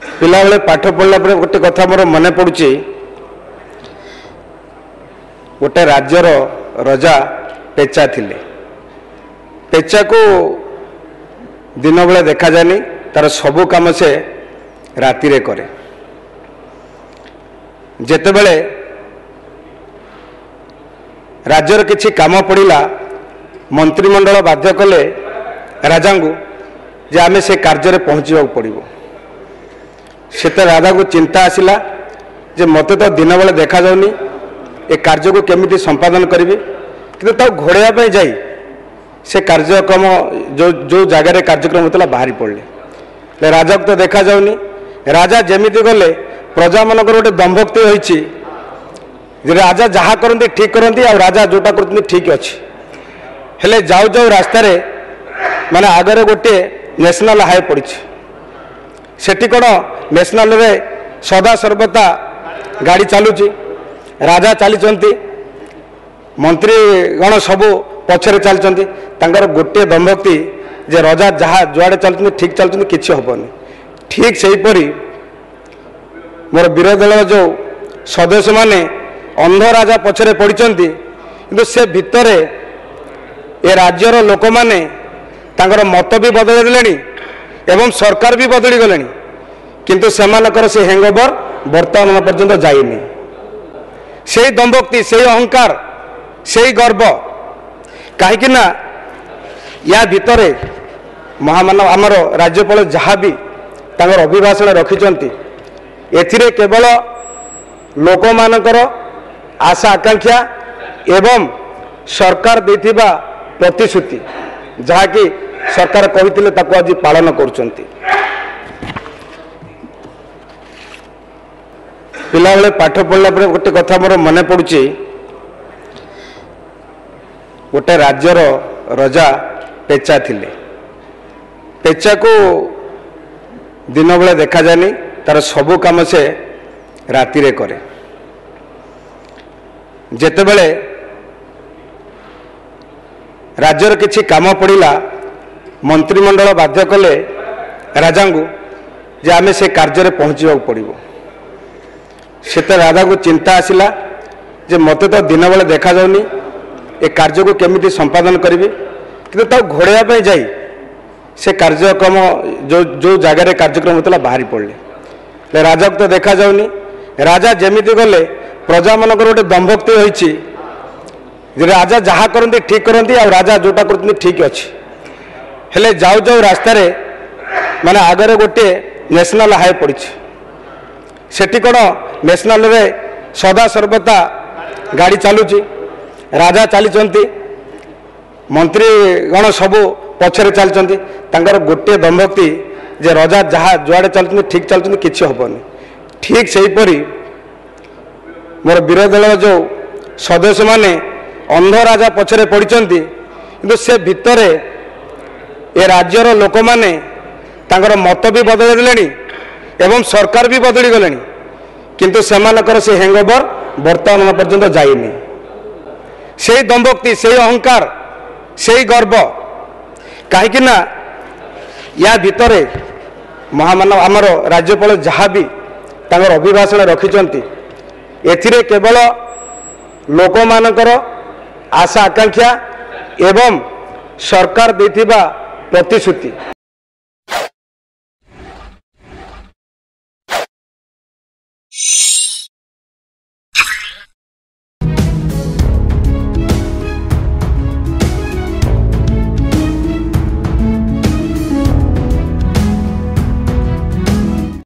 पिला बेले पाठ पढ़ला गोटे कथा मोर मन पड़ुची गोटे राज्यर रजा पेचा थिले। पेचा को दिन बेले देखा जाए तार सबू काम से राति रे करे। जेते बेले राज्यर किछि काम पड़िला मंत्रिमंडल बाध्य कले राजा को जे आमे से कार्य रे पहुँचवा पड़ो। से राजा को चिंता आसिला जे मते तो दिन बेले देखा जाउनी ए कार्य को केमिति संपादन करी कि घोड़ाइया जाई से कार्यक्रम जो जो जगार कार्यक्रम होता बाहरी पड़े। राजा को तो देखा जाउनी। राजा जेमिति गले प्रजा मानकर गोटे दंभक्ति होइछि जे राजा जहाँ करती ठीक करती आ राजा जोटा करते ठीक अच्छी हेले जाऊ जाऊ रास्तार माने आगरे गोटे नेशनल हाई पड़ी सेठी कौन नेशनल रे सदा सर्वदा गाड़ी चलुची राजा चली मंत्री गण सबू पछरे चलती गोटे दंभक्ति जे राजा जहाँ जुआड़े चलते ठीक चलते किसी हेनी। ठीक सेहीपरि मोर विरोधी दल जो सदस्य माने अंध राजा पछरे पड़ती किंतु से भितर ए राज्यर लोक माने तांकर मत भी बदल देलेनी एवं सरकार भी बदली गले किंतु सेमानकर से हैंगओवर वर्तमान पर्यंत जाइनी। से दंभक्ति से अहंकार से गर्व कहीं या भितर महामानव आमर राज्यपाल जहाँ भी तांकर अभिभाषण रखिंट एथिरे केवल लोक मानकर आशा आकांक्षा एवं सरकार देथिबा प्रतिश्रुति जहाँकि सरकार कहिथिले ताको आज पालन करुचंती। पिला बेले पाठ पढ़ला गोटे कथा मोर मन पड़ुची गोटे राज्यर रजा पेचा थिले। पेचा को दिन बेले देखा जाए तार सबू काम से राति रे करे। जेते बेले राज्यर किछि काम पड़िला मंत्रिमंडल बाध्य कले राजा को जे आमे से कार्य रे पहुँचवा पड़ो। से राजा को चिंता आसिला जे मते तो दिन बेले देखा जाउनी ए कार्य को केमिति संपादन करी कि घोड़ाइया जाई से कार्यक्रम जो जो जगार कार्यक्रम होता बाहरी पड़े। राजा को तो देखा जाउनी। राजा जेमिति गले प्रजा मानकर गोटे दंभक्ति होइछि जे राजा जहाँ करती ठीक करती आ राजा जोटा करते ठीक अच्छी हेले जाऊ जाऊ रास्तार माने आगरे गोटे नेशनल हाई पड़ी सेठी कौन नेशनल रे सदा सर्वदा गाड़ी चलुची राजा चली मंत्री गण सबू पछरे चलती गोटे दंभक्ति जे राजा जहाँ जुआड़े चलते ठीक चलते किसी हेनी। ठीक सेहीपरि मोर विरोधी दल जो सदस्य माने अंध राजा पछरे पड़ती किंतु से भितर ए राज्यर लोक माने तांकर मत भी बदल देलेनी एवं सरकार भी बदली गले किंतु सेमानकर से हैंगओवर वर्तमान पर्यंत जाइनी। से दंभक्ति से अहंकार से गर्व कहीं या भितर महामानव आमर राज्यपाल जहाँ भी तांकर अभिभाषण रखिंट एथिरे केवल लोक मानकर आशा आकांक्षा एवं सरकार देथिबा प्रतिश्रुति